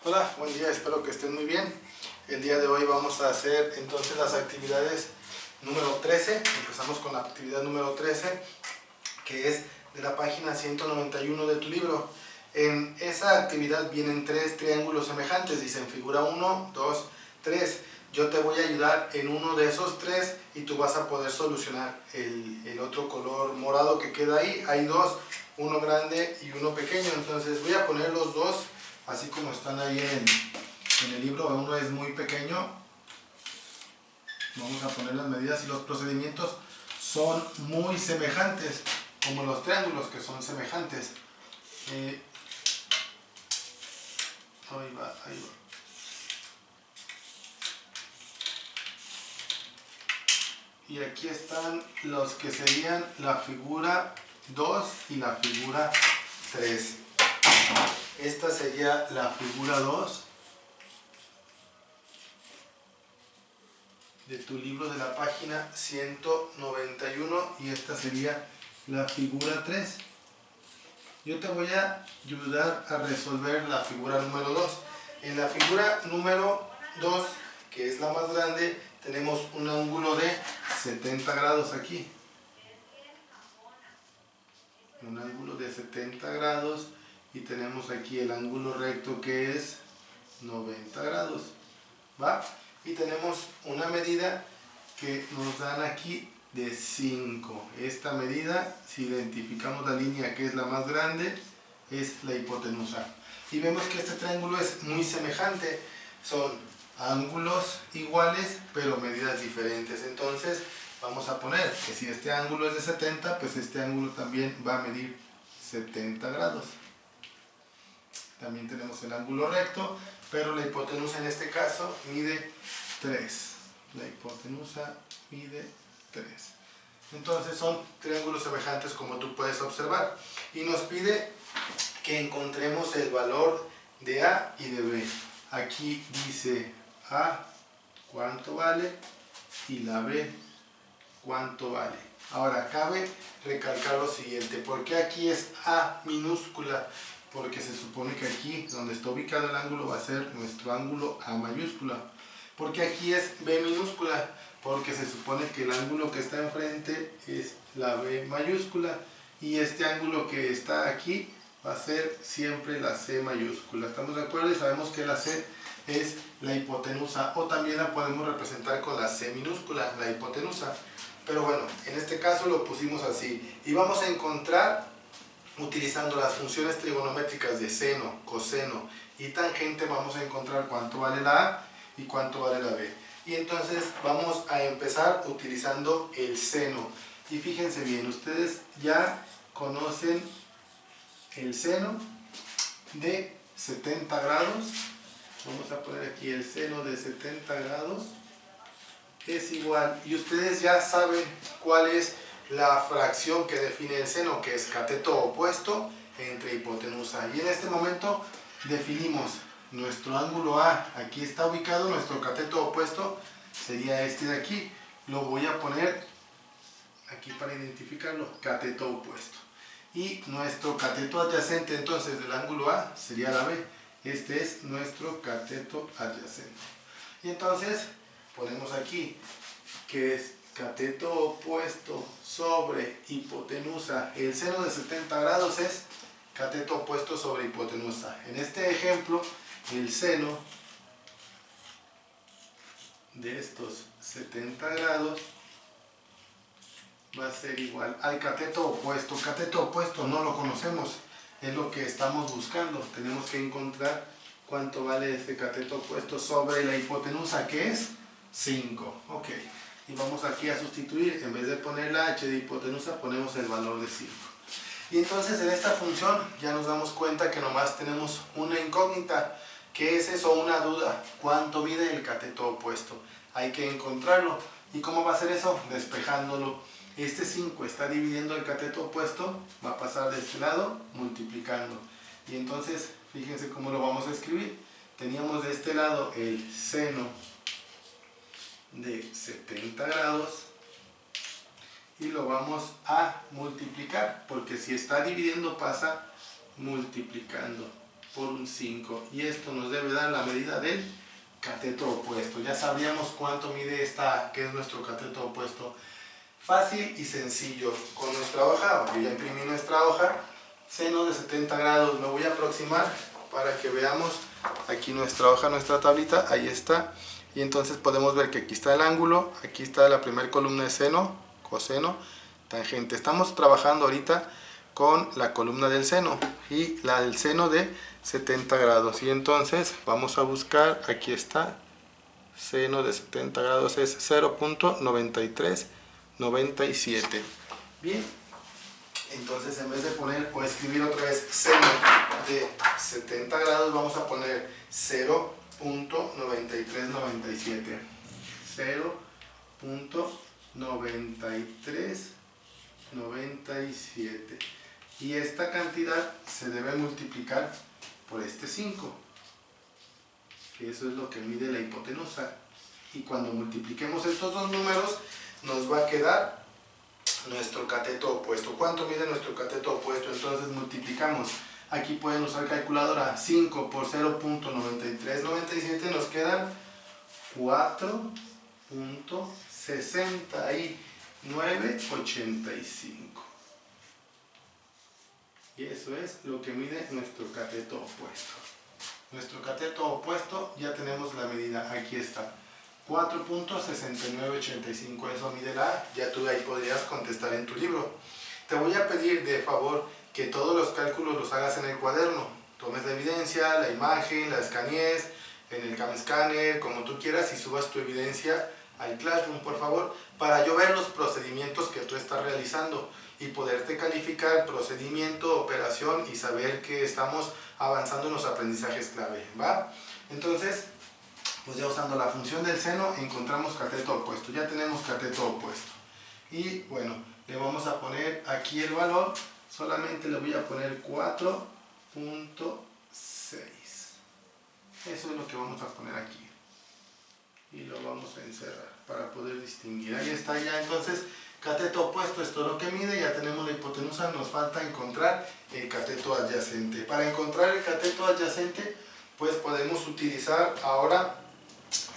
Hola, buen día, espero que estén muy bien. El día de hoy vamos a hacer entonces las actividades número 13. Empezamos con la actividad número 13, que es de la página 191 de tu libro. En esa actividad vienen tres triángulos semejantes, dicen figura 1, 2, 3. Yo te voy a ayudar en uno de esos tres y tú vas a poder solucionar el otro color morado que queda ahí. Hay dos, uno grande y uno pequeño, entonces voy a poner los dos así como están ahí en el libro. Uno es muy pequeño. Vamos a poner las medidas y los procedimientos son muy semejantes, como los triángulos que son semejantes. Ahí va, ahí va. Y aquí están los que serían la figura 2 y la figura 3. Esta sería la figura 2 de tu libro de la página 191 y esta sería la figura 3. Yo te voy a ayudar a resolver la figura número 2. En la figura número 2, que es la más grande, tenemos un ángulo de 70 grados aquí. Un ángulo de 70 grados y tenemos aquí el ángulo recto que es 90 grados. ¿Va? Y tenemos una medida que nos dan aquí de 5. Esta medida, si identificamos la línea que es la más grande, es la hipotenusa. Y vemos que este triángulo es muy semejante. Son ángulos iguales, pero medidas diferentes. Entonces, vamos a poner que si este ángulo es de 70, pues este ángulo también va a medir 70 grados. También tenemos el ángulo recto, pero la hipotenusa en este caso mide 3. La hipotenusa mide 3. Entonces son triángulos semejantes como tú puedes observar. Y nos pide que encontremos el valor de A y de B. Aquí dice A cuánto vale y la B cuánto vale. Ahora cabe recalcar lo siguiente. ¿Por qué aquí es A minúscula? Porque se supone que aquí donde está ubicado el ángulo va a ser nuestro ángulo A mayúscula. Porque aquí es B minúscula, porque se supone que el ángulo que está enfrente es la B mayúscula y este ángulo que está aquí va a ser siempre la C mayúscula. ¿Estamos de acuerdo? Y sabemos que la C es la hipotenusa, o también la podemos representar con la C minúscula, la hipotenusa. Pero bueno, en este caso lo pusimos así. Y vamos a encontrar, utilizando las funciones trigonométricas de seno, coseno y tangente, vamos a encontrar cuánto vale la A y cuánto vale la B. Y entonces vamos a empezar utilizando el seno. Y fíjense bien, ustedes ya conocen el seno de 70 grados. Vamos a poner aquí el seno de 70 grados. Es igual, y ustedes ya saben cuál es la fracción que define el seno, que es cateto opuesto entre hipotenusa. Y en este momento definimos nuestro ángulo A. Aquí está ubicado nuestro cateto opuesto, sería este de aquí. Lo voy a poner aquí para identificarlo, cateto opuesto. Y nuestro cateto adyacente entonces del ángulo A sería la B. Este es nuestro cateto adyacente. Y entonces ponemos aquí que es cateto opuesto sobre hipotenusa. El seno de 70 grados es cateto opuesto sobre hipotenusa. En este ejemplo, el seno de estos 70 grados va a ser igual al cateto opuesto. Cateto opuesto no lo conocemos, es lo que estamos buscando. Tenemos que encontrar cuánto vale este cateto opuesto sobre la hipotenusa, que es 5. Ok, y vamos aquí a sustituir, en vez de poner la h de hipotenusa, ponemos el valor de 5. Y entonces en esta función ya nos damos cuenta que nomás tenemos una incógnita. ¿Qué es eso? Una duda. ¿Cuánto mide el cateto opuesto? Hay que encontrarlo. ¿Y cómo va a ser eso? Despejándolo. Este 5 está dividiendo el cateto opuesto, va a pasar de este lado multiplicando. Y entonces, fíjense cómo lo vamos a escribir. Teníamos de este lado el seno de 70 grados y lo vamos a multiplicar, porque si está dividiendo pasa multiplicando. por un 5. Y esto nos debe dar la medida del cateto opuesto. Ya sabríamos cuánto mide esta, que es nuestro cateto opuesto. Fácil y sencillo. Con nuestra hoja, yo ya imprimí nuestra hoja, seno de 70 grados. Me voy a aproximar para que veamos aquí nuestra hoja, nuestra tablita. Ahí está. Y entonces podemos ver que aquí está el ángulo, aquí está la primera columna de seno, coseno, tangente. Estamos trabajando ahorita con la columna del seno y la del seno de 70 grados. Y entonces vamos a buscar, aquí está, seno de 70 grados es 0.9397. Bien, entonces en vez de poner o escribir otra vez seno de 70 grados, vamos a poner 0.9397. 0.9397. Y esta cantidad se debe multiplicar por este 5, que eso es lo que mide la hipotenusa. Y cuando multipliquemos estos dos números, nos va a quedar nuestro cateto opuesto. ¿Cuánto mide nuestro cateto opuesto? Entonces multiplicamos. Aquí pueden usar calculadora. 5 por 0.9397 nos quedan 4.6985. Y eso es lo que mide nuestro cateto opuesto. Nuestro cateto opuesto ya tenemos la medida, aquí está, 4.6985, eso mide la A, ya tú ahí podrías contestar en tu libro. Te voy a pedir de favor que todos los cálculos los hagas en el cuaderno, tomes la evidencia, la imagen, la escanees, en el CamScanner, como tú quieras, y subas tu evidencia al Classroom, por favor, para yo ver los procedimientos que tú estás realizando y poderte calificar procedimiento, operación y saber que estamos avanzando en los aprendizajes clave, ¿va? Entonces, pues ya usando la función del seno encontramos cateto opuesto, ya tenemos cateto opuesto. Y bueno, le vamos a poner aquí el valor, solamente le voy a poner 4.6. Eso es lo que vamos a poner aquí. Y lo vamos a encerrar para poder distinguir. Ahí está ya, entonces, cateto opuesto es todo lo que mide, ya tenemos la hipotenusa, nos falta encontrar el cateto adyacente. Para encontrar el cateto adyacente, pues podemos utilizar ahora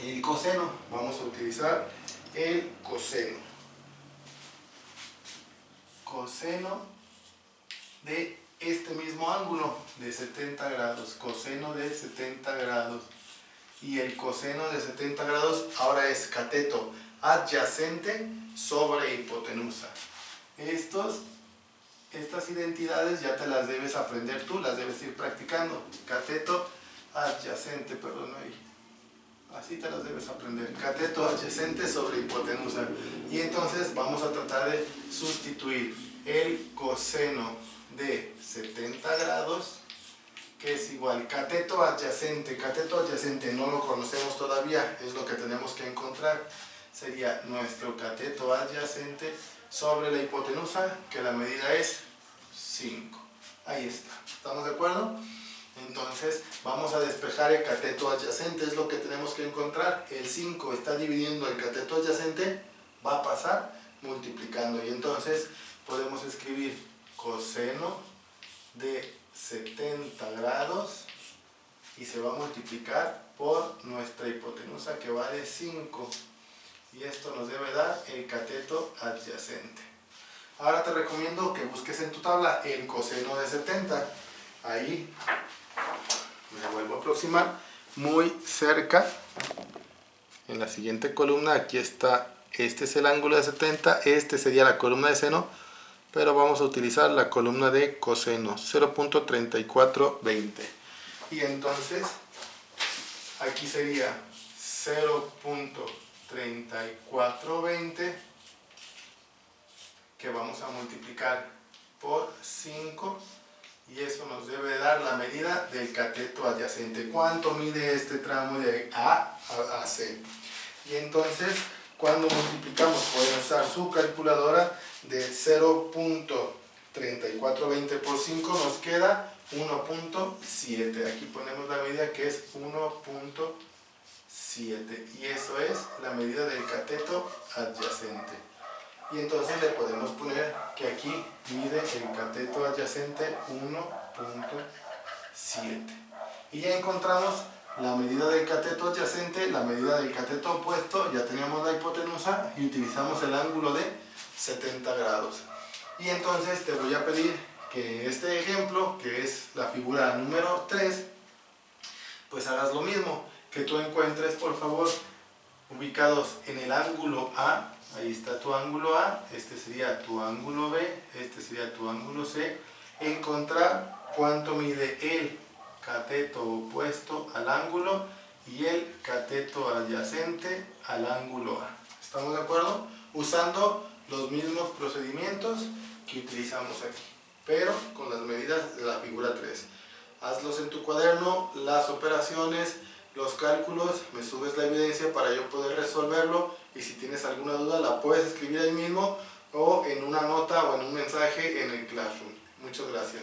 el coseno. Vamos a utilizar el coseno. Coseno de este mismo ángulo de 70 grados. Coseno de 70 grados. Y el coseno de 70 grados ahora es cateto adyacente sobre hipotenusa. Estas identidades ya te las debes aprender tú, las debes ir practicando. Cateto adyacente, perdón, ahí. Así te las debes aprender. Cateto adyacente sobre hipotenusa. Y entonces vamos a tratar de sustituir el coseno de 70 grados, que es igual cateto adyacente. Cateto adyacente no lo conocemos todavía, es lo que tenemos que encontrar. Sería nuestro cateto adyacente sobre la hipotenusa, que la medida es 5. Ahí está. ¿Estamos de acuerdo? Entonces vamos a despejar el cateto adyacente, es lo que tenemos que encontrar. El 5 está dividiendo el cateto adyacente, va a pasar multiplicando. Y entonces podemos escribir coseno de 70 grados y se va a multiplicar por nuestra hipotenusa, que vale 5. Y esto nos debe dar el cateto adyacente. Ahora te recomiendo que busques en tu tabla el coseno de 70. Ahí me vuelvo a aproximar muy cerca. En la siguiente columna, aquí está, este es el ángulo de 70, este sería la columna de seno, pero vamos a utilizar la columna de coseno, 0.3420. Y entonces, aquí sería 0.3420, que vamos a multiplicar por 5, y eso nos debe dar la medida del cateto adyacente. ¿Cuánto mide este tramo de A a C? Y entonces, cuando multiplicamos, pueden usar su calculadora, de 0.3420 por 5 nos queda 1.7. Aquí ponemos la medida, que es 1.7, y eso es la medida del cateto adyacente. Y entonces le podemos poner que aquí mide el cateto adyacente 1.7. Y ya encontramos la medida del cateto adyacente, la medida del cateto opuesto, ya tenemos la hipotenusa y utilizamos el ángulo de 70 grados. Y entonces te voy a pedir que este ejemplo, que es la figura número 3, pues hagas lo mismo, que tú encuentres, por favor, ubicados en el ángulo A, ahí está tu ángulo A, este sería tu ángulo B, este sería tu ángulo C, encontrar cuánto mide el cateto opuesto al ángulo y el cateto adyacente al ángulo A. ¿Estamos de acuerdo? Usando los mismos procedimientos que utilizamos aquí, pero con las medidas de la figura 3. Hazlos en tu cuaderno, las operaciones, los cálculos, me subes la evidencia para yo poder resolverlo, y si tienes alguna duda la puedes escribir ahí mismo o en una nota o en un mensaje en el Classroom. Muchas gracias.